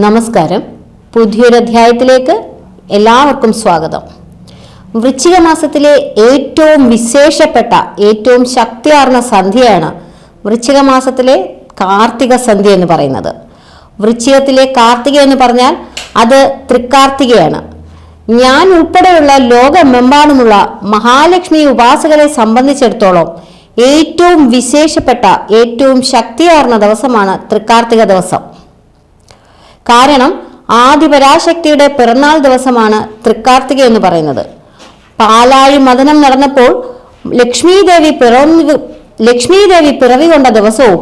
നമസ്കാരം. പുതിയൊരു അധ്യായത്തിലേക്ക് എല്ലാവർക്കും സ്വാഗതം. വൃശ്ചിക മാസത്തിലെ ഏറ്റവും വിശേഷപ്പെട്ട ഏറ്റവും ശക്തിയാർന്ന സന്ധ്യയാണ് വൃശ്ചിക മാസത്തിലെ കാർത്തിക സന്ധ്യ എന്ന് പറയുന്നത്. വൃശ്ചികത്തിലെ കാർത്തിക എന്ന് പറഞ്ഞാൽ അത് തൃക്കാർത്തികയാണ്. ഞാൻ ഉൾപ്പെടെയുള്ള ലോകമെമ്പാടുമുള്ള മഹാലക്ഷ്മി ഉപാസകരെ സംബന്ധിച്ചിടത്തോളം ഏറ്റവും വിശേഷപ്പെട്ട ഏറ്റവും ശക്തിയാർന്ന ദിവസമാണ് തൃക്കാർത്തിക ദിവസം. കാരണം ആദിപരാശക്തിയുടെ പിറന്നാൾ ദിവസമാണ് തൃക്കാർത്തിക എന്ന് പറയുന്നത്. പാലാഴി മദനം നടന്നപ്പോൾ ലക്ഷ്മീദേവി പിറവി കൊണ്ട ദിവസവും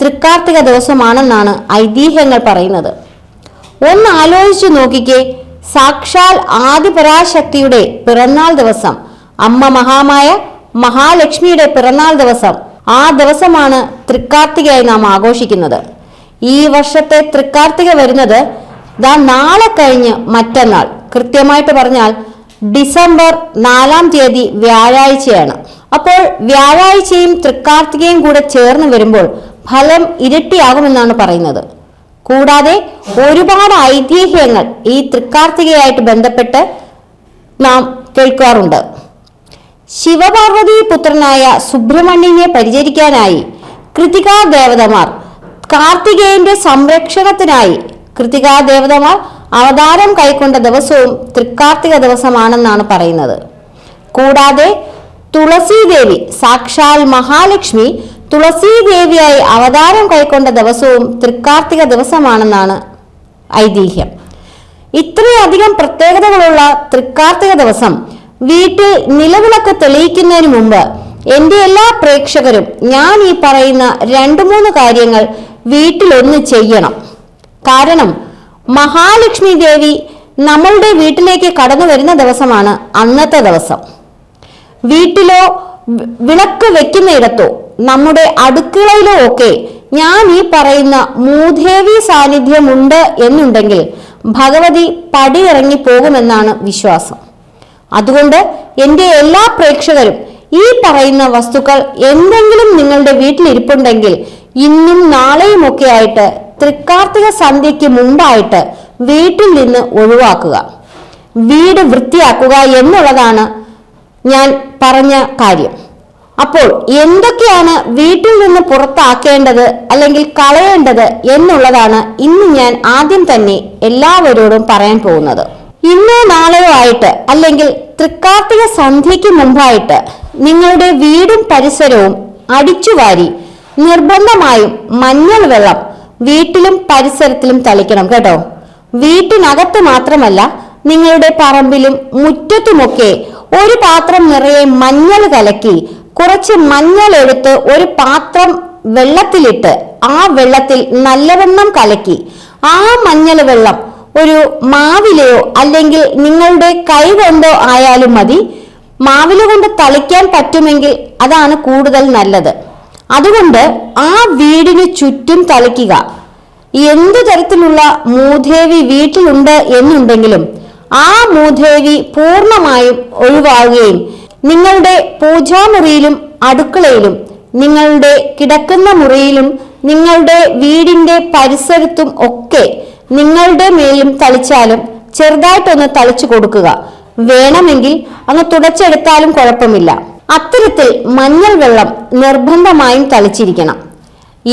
തൃക്കാർത്തിക ദിവസമാണെന്നാണ് ഐതിഹ്യങ്ങൾ പറയുന്നത്. ഒന്ന് ആലോചിച്ചു നോക്കിക്കേ, സാക്ഷാൽ ആദിപരാശക്തിയുടെ പിറന്നാൾ ദിവസം, അമ്മ മഹാമായ മഹാലക്ഷ്മിയുടെ പിറന്നാൾ ദിവസം, ആ ദിവസമാണ് തൃക്കാർത്തികയായി നാം ആഘോഷിക്കുന്നത്. ഈ വർഷത്തെ തൃക്കാർത്തിക വരുന്നത് നാളെ കഴിഞ്ഞ് മറ്റന്നാൾ, കൃത്യമായിട്ട് പറഞ്ഞാൽ ഡിസംബർ 4-ാം തീയതി വ്യാഴാഴ്ചയാണ്. അപ്പോൾ വ്യാഴാഴ്ചയും തൃക്കാർത്തികയും കൂടെ ചേർന്ന് വരുമ്പോൾ ഫലം ഇരട്ടിയാകുമെന്നാണ് പറയുന്നത്. കൂടാതെ ഒരുപാട് ഐതിഹ്യങ്ങൾ ഈ തൃക്കാർത്തികയായിട്ട് ബന്ധപ്പെട്ട് നാം കേൾക്കാറുണ്ട്. ശിവപാർവതി പുത്രനായ സുബ്രഹ്മണ്യനെ പരിചരിക്കാനായി കൃതികാ ദേവതമാർ കാർത്തികേയന്റെ സംരക്ഷണത്തിനായി കൃതികാദേവതമാർ അവതാരം കൈക്കൊണ്ട ദിവസവും തൃക്കാർത്തിക ദിവസമാണെന്നാണ് പറയുന്നത്. കൂടാതെ തുളസീദേവി, സാക്ഷാൽ മഹാലക്ഷ്മി തുളസീദേവിയായി അവതാരം കൈക്കൊണ്ട ദിവസവും തൃക്കാർത്തിക ദിവസമാണെന്നാണ് ഐതിഹ്യം. ഇത്രയധികം പ്രത്യേകതകളുള്ള തൃക്കാർത്തിക ദിവസം വീട്ടിൽ നിലവിളക്ക് തെളിയിക്കുന്നതിന് മുമ്പ് എൻ്റെ എല്ലാ പ്രേക്ഷകരും ഞാൻ ഈ പറയുന്ന 2-3 കാര്യങ്ങൾ വീട്ടിലൊന്ന് ചെയ്യണം. കാരണം മഹാലക്ഷ്മി ദേവി നമ്മളുടെ വീട്ടിലേക്ക് കടന്നു വരുന്ന ദിവസമാണ് അന്നത്തെ ദിവസം. വീട്ടിലോ വിളക്ക് വെക്കുന്നിടത്തോ നമ്മുടെ അടുക്കളയിലോ ഒക്കെ ഞാൻ ഈ പറയുന്ന മൂദേവി സാന്നിധ്യമുണ്ട് എന്നുണ്ടെങ്കിൽ ഭഗവതി പടിയിറങ്ങി പോകുമെന്നാണ് വിശ്വാസം. അതുകൊണ്ട് എൻ്റെ എല്ലാ പ്രേക്ഷകരും ഈ പറയുന്ന വസ്തുക്കൾ എന്തെങ്കിലും നിങ്ങളുടെ വീട്ടിലിരിപ്പുണ്ടെങ്കിൽ ഇന്നും നാളെയും ഒക്കെ ആയിട്ട് തൃക്കാർത്തിക സന്ധ്യയ്ക്ക് മുമ്പായിട്ട് വീട്ടിൽ നിന്ന് ഒഴിവാക്കുക, വീട് വൃത്തിയാക്കുക എന്നുള്ളതാണ് ഞാൻ പറഞ്ഞ കാര്യം. അപ്പോൾ എന്തൊക്കെയാണ് വീട്ടിൽ നിന്ന് പുറത്താക്കേണ്ടത് അല്ലെങ്കിൽ കളയേണ്ടത് എന്നുള്ളതാണ് ഇന്ന് ഞാൻ ആദ്യം തന്നെ എല്ലാവരോടും പറയാൻ പോകുന്നത്. ഇന്നോ നാളെയോ ആയിട്ട് അല്ലെങ്കിൽ തൃക്കാർത്തിക സന്ധ്യയ്ക്ക് മുമ്പായിട്ട് നിങ്ങളുടെ വീടും പരിസരവും അടിച്ചുവാരി നിർബന്ധമായും മഞ്ഞൾ വെള്ളം വീട്ടിലും പരിസരത്തിലും തളിക്കണം കേട്ടോ. വീട്ടിനകത്ത് മാത്രമല്ല, നിങ്ങളുടെ പറമ്പിലും മുറ്റത്തുമൊക്കെ ഒരു പാത്രം നിറയെ മഞ്ഞൾ കലക്കി കുറച്ച് മഞ്ഞൾ എടുത്ത് ഒരു പാത്രം വെള്ളത്തിലിട്ട് ആ വെള്ളത്തിൽ നല്ലവണ്ണം കലക്കി ആ മഞ്ഞൾ വെള്ളം ഒരു മാവിലെയോ അല്ലെങ്കിൽ നിങ്ങളുടെ കൈ കൊണ്ടോ ആയാലും മതി, മാവില കൊണ്ട് തളിക്കാൻ പറ്റുമെങ്കിൽ അതാണ് കൂടുതൽ നല്ലത്. അതുകൊണ്ട് ആ വീടിന് ചുറ്റും തളിക്കുക. എന്തു തരത്തിലുള്ള മൂദേവി വീട്ടിലുണ്ട് എന്നുണ്ടെങ്കിലും ആ മൂദേവി പൂർണ്ണമായും ഒഴിവാകുകയും നിങ്ങളുടെ പൂജാമുറിയിലും അടുക്കളയിലും നിങ്ങളുടെ കിടക്കുന്ന മുറിയിലും നിങ്ങളുടെ വീടിന്റെ പരിസരത്തും ഒക്കെ നിങ്ങളുടെ മേലും തളിച്ചാലും ചെറുതായിട്ടൊന്ന് തളിച്ചു കൊടുക്കുക. വേണമെങ്കിൽ അങ്ങ് തുടച്ചെടുത്താലും കുഴപ്പമില്ല. അത്തരത്തിൽ മഞ്ഞൾ വെള്ളം നിർബന്ധമായും തളിച്ചിരിക്കണം.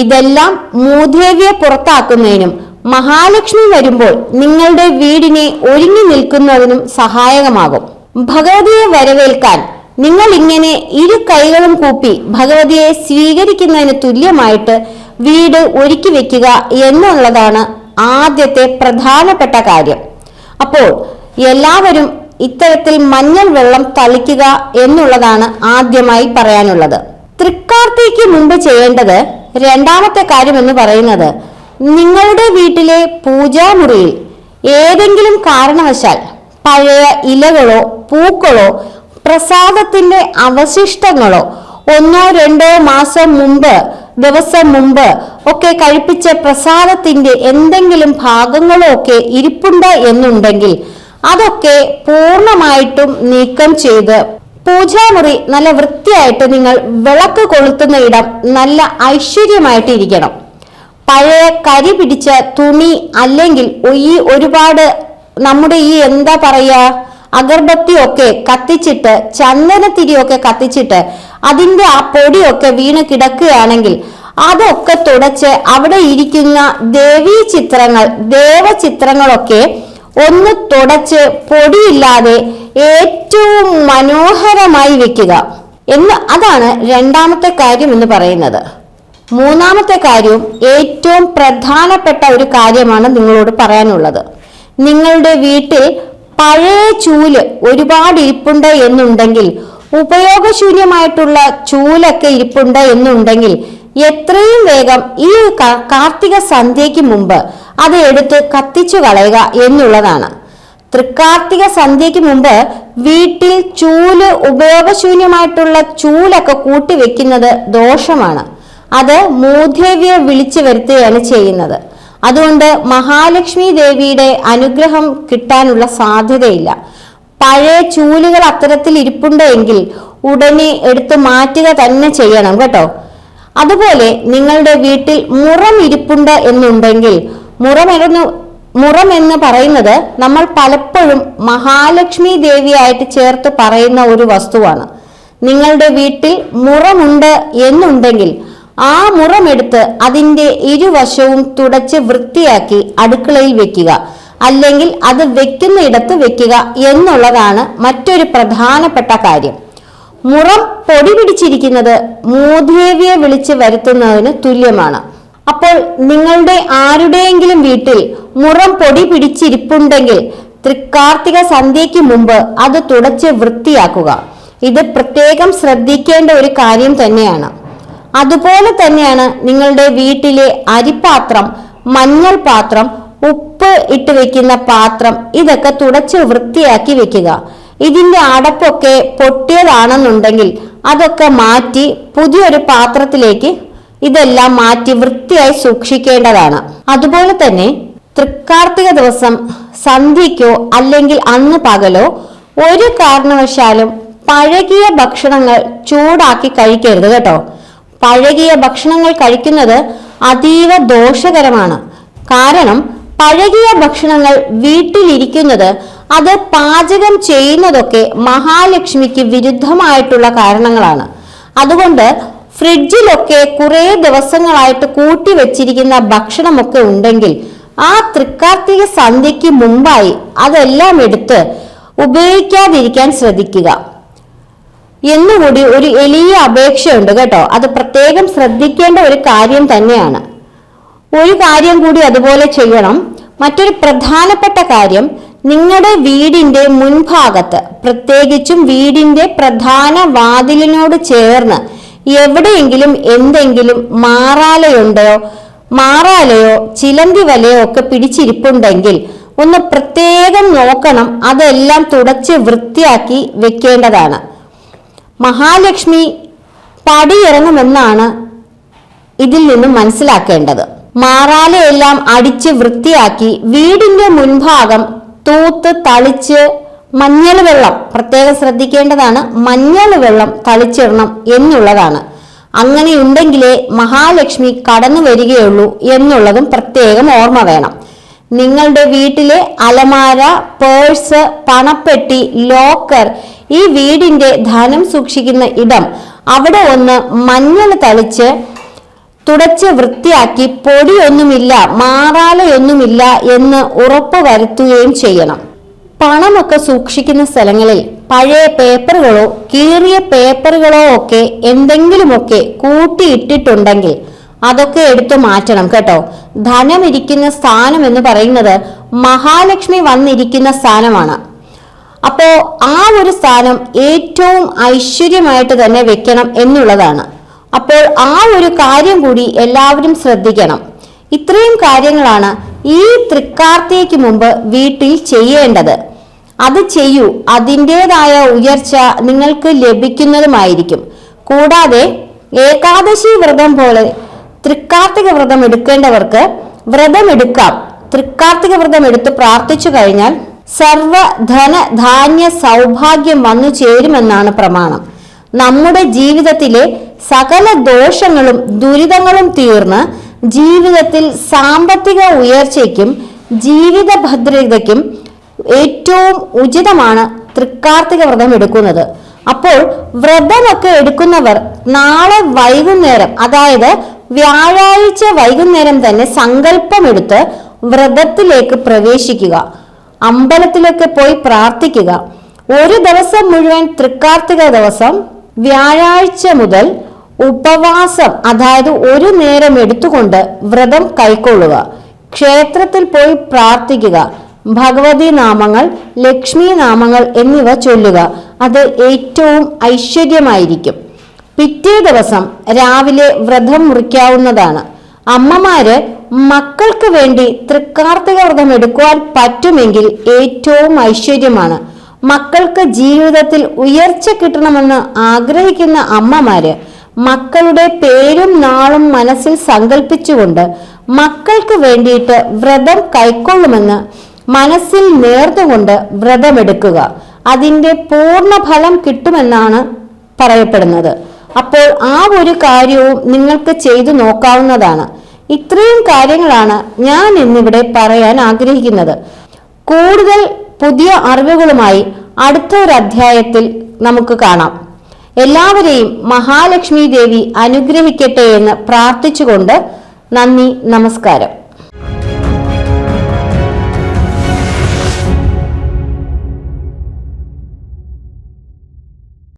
ഇതെല്ലാം മൂദേവിയെ പുറത്താക്കുന്നതിനും മഹാലക്ഷ്മി വരുമ്പോൾ നിങ്ങളുടെ വീടിനെ ഒരുങ്ങി നിൽക്കുന്നതിനും സഹായകമാകും. ഭഗവതിയെ വരവേൽക്കാൻ നിങ്ങൾ ഇങ്ങനെ ഇരു കൈകളും കൂപ്പി ഭഗവതിയെ സ്വീകരിക്കുന്നതിന് തുല്യമായിട്ട് വീട് ഒരുക്കി വെക്കുക എന്നുള്ളതാണ് ആദ്യത്തെ പ്രധാനപ്പെട്ട കാര്യം. അപ്പോൾ എല്ലാവരും ഇത്തരത്തിൽ മഞ്ഞൾ വെള്ളം തളിക്കുക എന്നുള്ളതാണ് ആദ്യമായി പറയാനുള്ളത്. തൃക്കാർത്തികയ്ക്ക് മുമ്പ് ചെയ്യേണ്ടത് രണ്ടാമത്തെ കാര്യം എന്ന് പറയുന്നത്, നിങ്ങളുടെ വീട്ടിലെ പൂജാമുറിയിൽ ഏതെങ്കിലും കാരണവശാൽ പഴയ ഇലകളോ പൂക്കളോ പ്രസാദത്തിന്റെ അവശിഷ്ടങ്ങളോ 1-2 മാസം മുമ്പ് ദിവസം മുമ്പ് ഒക്കെ കഴിപ്പിച്ച പ്രസാദത്തിന്റെ എന്തെങ്കിലും ഭാഗങ്ങളോ ഒക്കെ ഇരിപ്പുണ്ട് എന്നുണ്ടെങ്കിൽ അതൊക്കെ പൂർണ്ണമായിട്ടും നീക്കം ചെയ്ത് പൂജാമുറി നല്ല വൃത്തിയായിട്ട് നിങ്ങൾ വിളക്ക് കൊളുത്തുന്ന ഇടം നല്ല ഐശ്വര്യമായിട്ട് ഇരിക്കണം. പഴയ കരി പിടിച്ച തുണി അല്ലെങ്കിൽ ഒരുപാട് നമ്മുടെ എന്താ പറയാ അഗർബത്തിയൊക്കെ കത്തിച്ചിട്ട് ചന്ദനത്തിരിയൊക്കെ കത്തിച്ചിട്ട് അതിന്റെ ആ പൊടിയൊക്കെ വീണ് കിടക്കുകയാണെങ്കിൽ അതൊക്കെ തുടച്ച് അവിടെ ഇരിക്കുന്ന ദേവചിത്രങ്ങളൊക്കെ ഒന്ന് തുടച്ച് പൊടിയില്ലാതെ ഏറ്റവും മനോഹരമായി വെക്കുക അതാണ് രണ്ടാമത്തെ കാര്യം എന്ന് പറയുന്നത്. മൂന്നാമത്തെ കാര്യവും ഏറ്റവും പ്രധാനപ്പെട്ട ഒരു കാര്യമാണ് നിങ്ങളോട് പറയാനുള്ളത്. നിങ്ങളുടെ വീട്ടിൽ പഴയ ചൂല് ഒരുപാട് ഇരിപ്പുണ്ട് എന്നുണ്ടെങ്കിൽ, ഉപയോഗശൂന്യമായിട്ടുള്ള ചൂലൊക്കെ ഇരിപ്പുണ്ട് എന്നുണ്ടെങ്കിൽ എത്രയും വേഗം ഈ കാർത്തിക സന്ധ്യയ്ക്ക് മുമ്പ് അത് എടുത്ത് കത്തിച്ചു കളയുക എന്നുള്ളതാണ്. തൃക്കാർത്തിക സന്ധ്യയ്ക്ക് മുമ്പ് വീട്ടിൽ ഉപയോഗശൂന്യമായിട്ടുള്ള ചൂലൊക്കെ കൂട്ടിവെക്കുന്നത് ദോഷമാണ്. അത് മൂദേവിയെ വിളിച്ചു വരുത്തുകയാണ് ചെയ്യുന്നത്. അതുകൊണ്ട് മഹാലക്ഷ്മി ദേവിയുടെ അനുഗ്രഹം കിട്ടാനുള്ള സാധ്യതയില്ല. പഴയ ചൂലുകൾ അത്തരത്തിൽ ഇരിപ്പുണ്ട് എങ്കിൽ ഉടനെ എടുത്തു മാറ്റുക തന്നെ ചെയ്യണം കേട്ടോ. അതുപോലെ നിങ്ങളുടെ വീട്ടിൽ മുറം ഇരിപ്പുണ്ട് എന്നുണ്ടെങ്കിൽ, മുറം എന്ന് പറയുന്നത് നമ്മൾ പലപ്പോഴും മഹാലക്ഷ്മി ദേവിയായിട്ട് ചേർത്ത് പറയുന്ന ഒരു വസ്തുവാണ്. നിങ്ങളുടെ വീട്ടിൽ മുറമുണ്ട് എന്നുണ്ടെങ്കിൽ ആ മുറമെടുത്ത് അതിന്റെ ഇരുവശവും തുടച്ച് വൃത്തിയാക്കി അടുക്കളയിൽ വെക്കുക, അല്ലെങ്കിൽ അത് വെക്കുന്ന ഇടത്ത് വെക്കുക എന്നുള്ളതാണ് മറ്റൊരു പ്രധാനപ്പെട്ട കാര്യം. മുറം പൊടി പിടിച്ചിരിക്കുന്നത് മൂദേവിയെ വിളിച്ച് വരുത്തുന്നതിന് തുല്യമാണ്. അപ്പോൾ നിങ്ങളുടെ ആരുടെയെങ്കിലും വീട്ടിൽ മുറം പൊടി പിടിച്ചിരിപ്പുണ്ടെങ്കിൽ തൃക്കാർത്തിക സന്ധ്യയ്ക്ക് മുമ്പ് അത് തുടച്ച് വൃത്തിയാക്കുക. ഇത് പ്രത്യേകം ശ്രദ്ധിക്കേണ്ട ഒരു കാര്യം തന്നെയാണ്. അതുപോലെ തന്നെയാണ് നിങ്ങളുടെ വീട്ടിലെ അരിപ്പാത്രം, മഞ്ഞൾ പാത്രം, ഉപ്പ് ഇട്ട് വെക്കുന്ന പാത്രം, ഇതൊക്കെ തുടച്ച് വൃത്തിയാക്കി വെക്കുക. ഇതിന്റെ അടപ്പൊക്കെ പൊട്ടിയതാണെന്നുണ്ടെങ്കിൽ അതൊക്കെ മാറ്റി പുതിയൊരു പാത്രത്തിലേക്ക് ഇതെല്ലാം മാറ്റി വൃത്തിയായി സൂക്ഷിക്കേണ്ടതാണ്. അതുപോലെ തന്നെ തൃക്കാർത്തിക ദിവസം സന്ധ്യയ്ക്കോ അല്ലെങ്കിൽ അന്ന് പകലോ ഒരു കാരണവശാലും പഴകിയ ഭക്ഷണങ്ങൾ ചൂടാക്കി കഴിക്കരുത് കേട്ടോ. പഴകിയ ഭക്ഷണങ്ങൾ കഴിക്കുന്നത് അതീവ ദോഷകരമാണ്. കാരണം പഴകിയ ഭക്ഷണങ്ങൾ വീട്ടിലിരിക്കുന്നത്, അത് പാചകം ചെയ്യുന്നതൊക്കെ മഹാലക്ഷ്മിക്ക് വിരുദ്ധമായിട്ടുള്ള കാരണങ്ങളാണ്. അതുകൊണ്ട് ഫ്രിഡ്ജിലൊക്കെ കുറെ ദിവസങ്ങളായിട്ട് കൂട്ടി വെച്ചിരിക്കുന്ന ഭക്ഷണമൊക്കെ ഉണ്ടെങ്കിൽ ആ തൃക്കാർത്തിക സന്ധ്യയ്ക്ക് മുമ്പായി അതെല്ലാം എടുത്ത് ഉപയോഗിക്കാതിരിക്കാൻ ശ്രദ്ധിക്കുക എന്നുകൂടി ഒരു എളിയ അപേക്ഷയുണ്ട് കേട്ടോ. അത് പ്രത്യേകം ശ്രദ്ധിക്കേണ്ട ഒരു കാര്യം തന്നെയാണ്. ഒരു കാര്യം കൂടി അതുപോലെ ചെയ്യണം. മറ്റൊരു പ്രധാനപ്പെട്ട കാര്യം, നിങ്ങളുടെ വീടിന്റെ മുൻഭാഗത്ത്, പ്രത്യേകിച്ചും വീടിന്റെ പ്രധാന വാതിലിനോട് ചേർന്ന് എവിടെയെങ്കിലും എന്തെങ്കിലും മാറാലയോ ചിലന്തി വലയോ ഒക്കെ പിടിച്ചിരിപ്പുണ്ടെങ്കിൽ ഒന്ന് പ്രത്യേകം നോക്കണം. അതെല്ലാം തുടച്ച് വൃത്തിയാക്കി വെക്കേണ്ടതാണ്. മഹാലക്ഷ്മി പടിയിറങ്ങുമെന്നാണ് ഇതിൽ നിന്നും മനസ്സിലാക്കേണ്ടത്. മാറാലയെല്ലാം അടിച്ച് വൃത്തിയാക്കി വീടിന്റെ മുൻഭാഗം തൂത്ത് തളിച്ച് മഞ്ഞൾ വെള്ളം പ്രത്യേകം ശ്രദ്ധിക്കേണ്ടതാണ്. മഞ്ഞൾ വെള്ളം തളിച്ചിടണം എന്നുള്ളതാണ്. അങ്ങനെയുണ്ടെങ്കിലേ മഹാലക്ഷ്മി കടന്നു വരികയുള്ളൂ എന്നുള്ളതും പ്രത്യേകം ഓർമ്മ വേണം. നിങ്ങളുടെ വീട്ടിലെ അലമാര, പേഴ്സ്, പണപ്പെട്ടി, ലോക്കർ, ഈ വീടിന്റെ ധനം സൂക്ഷിക്കുന്ന ഇടം, അവിടെ ഒന്ന് മഞ്ഞൾ തളിച്ച് തുടച്ച് വൃത്തിയാക്കി പൊടിയൊന്നുമില്ല, മാറാലയൊന്നുമില്ല എന്ന് ഉറപ്പ് വരുത്തുകയും ചെയ്യണം. പണമൊക്കെ സൂക്ഷിക്കുന്ന സ്ഥലങ്ങളിൽ പഴയ പേപ്പറുകളോ കീറിയ പേപ്പറുകളോ ഒക്കെ എന്തെങ്കിലുമൊക്കെ കൂട്ടിയിട്ടിട്ടുണ്ടെങ്കിൽ അതൊക്കെ എടുത്തു മാറ്റണം കേട്ടോ. ധനം ഇരിക്കുന്ന സ്ഥാനം എന്ന് പറയുന്നത് മഹാലക്ഷ്മി വന്നിരിക്കുന്ന സ്ഥാനമാണ്. അപ്പോ ആ ഒരു സ്ഥാനം ഏറ്റവും ഐശ്വര്യമായിട്ട് തന്നെ വെക്കണം എന്നുള്ളതാണ്. അപ്പോൾ ആ ഒരു കാര്യം കൂടി എല്ലാവരും ശ്രദ്ധിക്കണം. ഇത്രയും കാര്യങ്ങളാണ് ഈ തൃക്കാർത്തികയ്ക്ക് മുമ്പ് വീട്ടിൽ ചെയ്യേണ്ടത്. അത് ചെയ്യൂ, അതിൻ്റെതായ ഉയർച്ച നിങ്ങൾക്ക് ലഭിക്കുന്നതുമായിരിക്കും. കൂടാതെ ഏകാദശി വ്രതം പോലെ തൃക്കാർത്തിക വ്രതം എടുക്കേണ്ടവർക്ക് വ്രതം എടുക്കാം. തൃക്കാർത്തിക വ്രതം എടുത്ത് പ്രാർത്ഥിച്ചു കഴിഞ്ഞാൽ സർവ ധന ധാന്യ സൗഭാഗ്യം വന്നു ചേരുമെന്നാണ് പ്രമാണം. നമ്മുടെ ജീവിതത്തിലെ സകല ദോഷങ്ങളും ദുരിതങ്ങളും തീർന്ന് ജീവിതത്തിൽ സാമ്പത്തിക ഉയർച്ചയ്ക്കും ജീവിത ഭദ്രതയ്ക്കും ഏറ്റവും ഉചിതമാണ് തൃക്കാർത്തിക വ്രതം എടുക്കുന്നത്. അപ്പോൾ വ്രതമൊക്കെ എടുക്കുന്നവർ നാളെ വൈകുന്നേരം, അതായത് വ്യാഴാഴ്ച വൈകുന്നേരം തന്നെ സങ്കല്പമെടുത്ത് വ്രതത്തിലേക്ക് പ്രവേശിക്കുക. അമ്പലത്തിലൊക്കെ പോയി പ്രാർത്ഥിക്കുക. ഒരു ദിവസം മുഴുവൻ തൃക്കാർത്തിക ദിവസം വ്യാഴാഴ്ച മുതൽ ഉപവാസം, അതായത് ഒരു നേരം എടുത്തുകൊണ്ട് വ്രതം കൈക്കൊള്ളുക. ക്ഷേത്രത്തിൽ പോയി പ്രാർത്ഥിക്കുക. ഭഗവതി നാമങ്ങൾ, ലക്ഷ്മി നാമങ്ങൾ എന്നിവ ചൊല്ലുക. അത് ഏറ്റവും ഐശ്വര്യമായിരിക്കും. പിറ്റേ ദിവസം രാവിലെ വ്രതം മുറിക്കാവുന്നതാണ്. അമ്മമാര് മക്കൾക്ക് വേണ്ടി തൃക്കാർത്തിക വ്രതം എടുക്കുവാൻ പറ്റുമെങ്കിൽ ഏറ്റവും ഐശ്വര്യമാണ്. മക്കൾക്ക് ജീവിതത്തിൽ ഉയർച്ച കിട്ടണമെന്ന് ആഗ്രഹിക്കുന്ന അമ്മമാര് മക്കളുടെ പേരും നാളും മനസ്സിൽ സങ്കല്പിച്ചുകൊണ്ട് മക്കൾക്ക് വേണ്ടിയിട്ട് വ്രതം കൈക്കൊള്ളുമെന്ന് മനസ്സിൽ നേർന്നുകൊണ്ട് വ്രതമെടുക്കുക. അതിൻ്റെ പൂർണ്ണ ഫലം കിട്ടുമെന്നാണ് പറയപ്പെടുന്നത്. അപ്പോൾ ആ ഒരു കാര്യവും നിങ്ങൾക്ക് ചെയ്തു നോക്കാവുന്നതാണ്. ഇത്രയും കാര്യങ്ങളാണ് ഞാൻ ഇന്നിവിടെ പറയാൻ ആഗ്രഹിക്കുന്നത്. കൂടുതൽ പുതിയ അറിവുകളുമായി അടുത്ത ഒരു അധ്യായത്തിൽ നമുക്ക് കാണാം. എല്ലാവരെയും മഹാലക്ഷ്മി ദേവി അനുഗ്രഹിക്കട്ടെ എന്ന് പ്രാർത്ഥിച്ചുകൊണ്ട് നന്ദി, നമസ്കാരം.